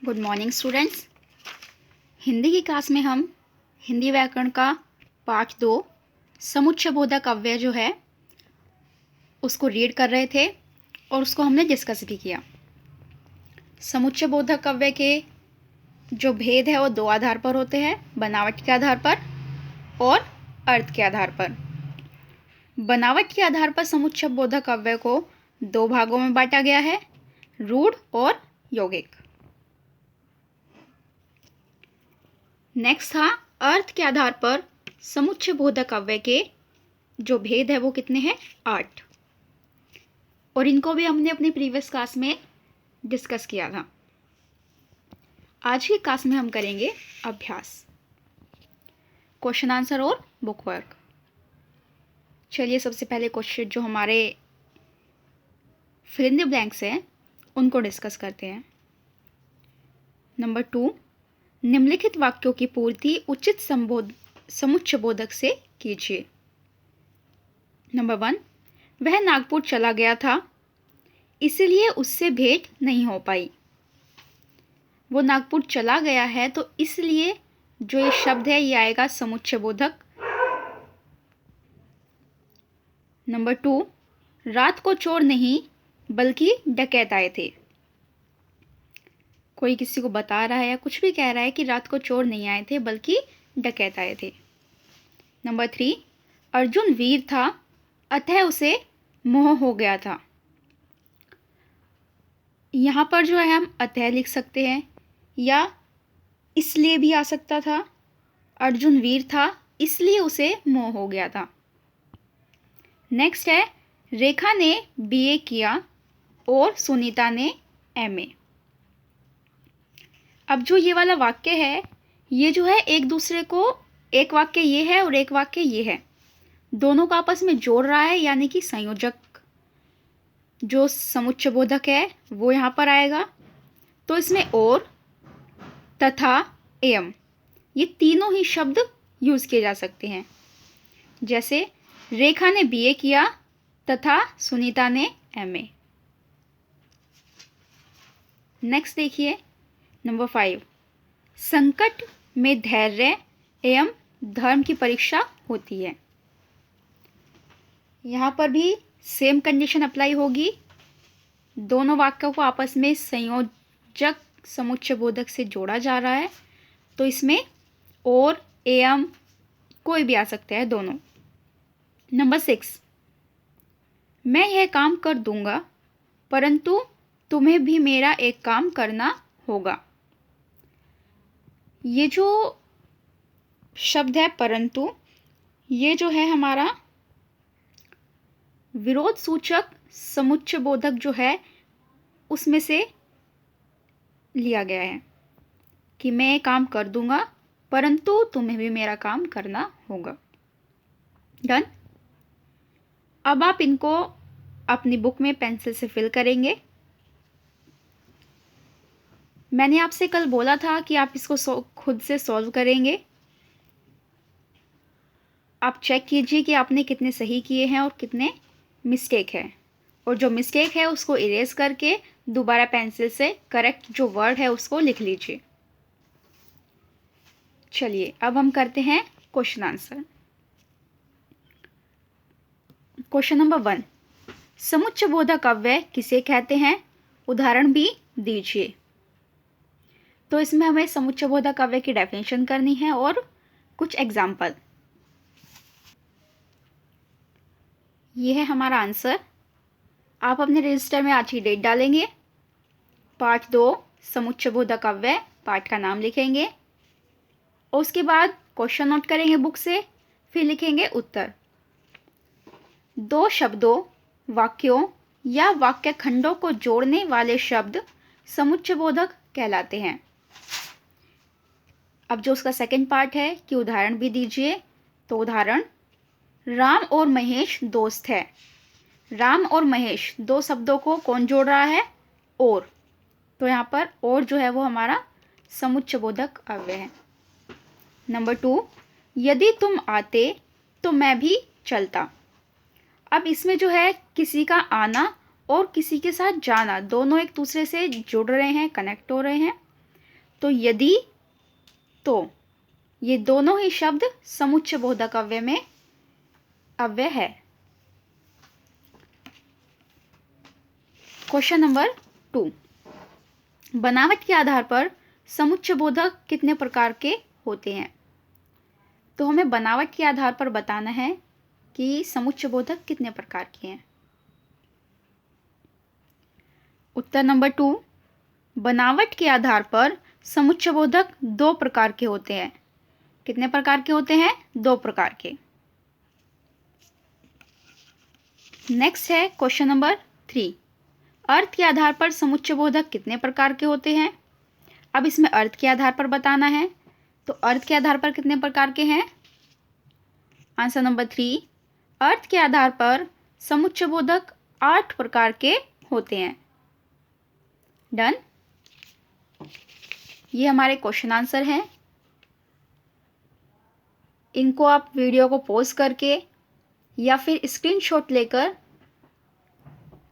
Good morning students. Hindi की class में हम हिंदी व्याकरण का पाठ 2 समुच्चयबोधक अव्यय जो है उसको रीड कर रहे थे और उसको हमने डिस्कस भी किया। समुच्चयबोधक अव्यय के जो भेद है वो दो आधार पर होते हैं, बनावट के आधार पर और अर्थ के आधार पर। बनावट के आधार पर समुच्चयबोधक अव्यय को दो भागों में बांटा गया है, रूढ़ और यौगिक। नेक्स्ट था अर्थ के आधार पर समुच्चयबोधक अव्यय के जो भेद है वो कितने हैं, 8, और इनको भी हमने अपनी प्रीवियस क्लास में डिस्कस किया था। आज की क्लास में हम करेंगे अभ्यास, क्वेश्चन आंसर और बुक वर्क। चलिए सबसे पहले क्वेश्चन जो हमारे फिल इन द ब्लैंक्स हैं उनको डिस्कस करते हैं। नंबर 2, निम्नलिखित वाक्यों की पूर्ति उचित समुच्चयबोधक से कीजिए। नंबर 1, वह नागपुर चला गया था इसलिए उससे भेंट नहीं हो पाई। वो नागपुर चला गया है तो इसलिए जो ये शब्द है ये आएगा समुच्चयबोधक। नंबर 2, रात को चोर नहीं बल्कि डकैत आए थे। कोई किसी को बता रहा है या कुछ भी कह रहा है कि रात को चोर नहीं आए थे बल्कि डकैत आए थे। नंबर 3, अर्जुन वीर था अतः उसे मोह हो गया था। यहाँ पर जो है हम अतः लिख सकते हैं या इसलिए भी आ सकता था। अर्जुन वीर था इसलिए उसे मोह हो गया था। नेक्स्ट है, रेखा ने बीए किया और सुनीता ने एमए। अब जो ये वाला वाक्य है ये जो है एक दूसरे को, एक वाक्य ये है और एक वाक्य ये है, दोनों को आपस में जोड़ रहा है, यानी कि संयोजक जो समुच्चयबोधक है वो यहाँ पर आएगा। तो इसमें और, तथा, एवं ये तीनों ही शब्द यूज किए जा सकते हैं। जैसे रेखा ने बीए किया तथा सुनीता ने एमए। नेक्स्ट देखिए नंबर 5, संकट में धैर्य एवं धर्म की परीक्षा होती है। यहाँ पर भी सेम कंडीशन अप्लाई होगी, दोनों वाक्यों को आपस में संयोजक समुच्चयबोधक से जोड़ा जा रहा है, तो इसमें और, एवं कोई भी आ सकता है, दोनों। नंबर 6, मैं यह काम कर दूंगा परंतु तुम्हें भी मेरा एक काम करना होगा। ये जो शब्द है परंतु, ये जो है हमारा विरोध सूचक समुच्चयबोधक जो है उसमें से लिया गया है कि मैं ये काम कर दूंगा परंतु तुम्हें भी मेरा काम करना होगा। डन। अब आप इनको अपनी बुक में पेंसिल से फिल करेंगे। मैंने आपसे कल बोला था कि आप इसको खुद से सॉल्व करेंगे। आप चेक कीजिए कि आपने कितने सही किए हैं और कितने मिस्टेक है, और जो मिस्टेक है उसको इरेज करके दोबारा पेंसिल से करेक्ट जो वर्ड है उसको लिख लीजिए। चलिए अब हम करते हैं क्वेश्चन आंसर। क्वेश्चन नंबर 1, समुच्चयबोधक अव्यय किसे कहते हैं, उदाहरण भी दीजिए। तो इसमें हमें समुच्चयबोधक अव्यय की डेफिनेशन करनी है और कुछ एग्जाम्पल। ये है हमारा आंसर। आप अपने रजिस्टर में आज की डेट डालेंगे, पार्ट 2 समुच्चयबोधक अव्यय पार्ट का नाम लिखेंगे और उसके बाद क्वेश्चन नोट करेंगे बुक से, फिर लिखेंगे उत्तर। दो शब्दों, वाक्यों या वाक्य खंडों को जोड़ने वाले शब्द समुच्चयबोधक कहलाते हैं। अब जो उसका सेकंड पार्ट है कि उदाहरण भी दीजिए, तो उदाहरण, राम और महेश दोस्त है। राम और महेश दो शब्दों को कौन जोड़ रहा है, और, तो यहाँ पर और जो है वो हमारा समुच्चयबोधक अव्यय है। नंबर 2, यदि तुम आते तो मैं भी चलता। अब इसमें जो है किसी का आना और किसी के साथ जाना दोनों एक दूसरे से जुड़ रहे हैं, कनेक्ट हो रहे हैं, तो यदि, तो, ये दोनों ही शब्द समुच्चय बोधक अव्यय में अव्यय है। क्वेश्चन नंबर 2, बनावट के आधार पर समुच्चय बोधक कितने प्रकार के होते हैं? तो हमें बनावट के आधार पर बताना है कि समुच्चय बोधक कितने प्रकार के हैं। उत्तर नंबर 2, बनावट के आधार पर समुच्चय बोधक 2 प्रकार के होते हैं। कितने प्रकार के होते हैं? 2 प्रकार के। नेक्स्ट है क्वेश्चन नंबर 3, अर्थ के आधार पर समुच्चय बोधक कितने प्रकार के होते हैं? अब इसमें अर्थ के आधार पर बताना है, तो अर्थ के आधार पर कितने प्रकार के हैं? आंसर नंबर 3, अर्थ के आधार पर समुच्चय बोधक 8 प्रकार के होते हैं। डन। ये हमारे क्वेश्चन आंसर हैं। इनको आप वीडियो को पॉज करके या फिर स्क्रीनशॉट लेकर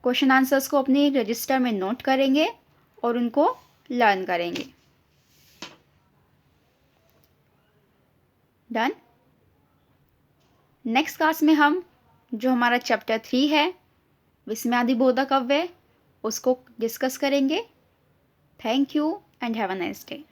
क्वेश्चन आंसर्स को अपने रजिस्टर में नोट करेंगे और उनको लर्न करेंगे। डन। नेक्स्ट क्लास में हम जो हमारा चैप्टर 3 है विस्मयादि बोधक अव्यय उसको डिस्कस करेंगे। Thank you and have a nice day.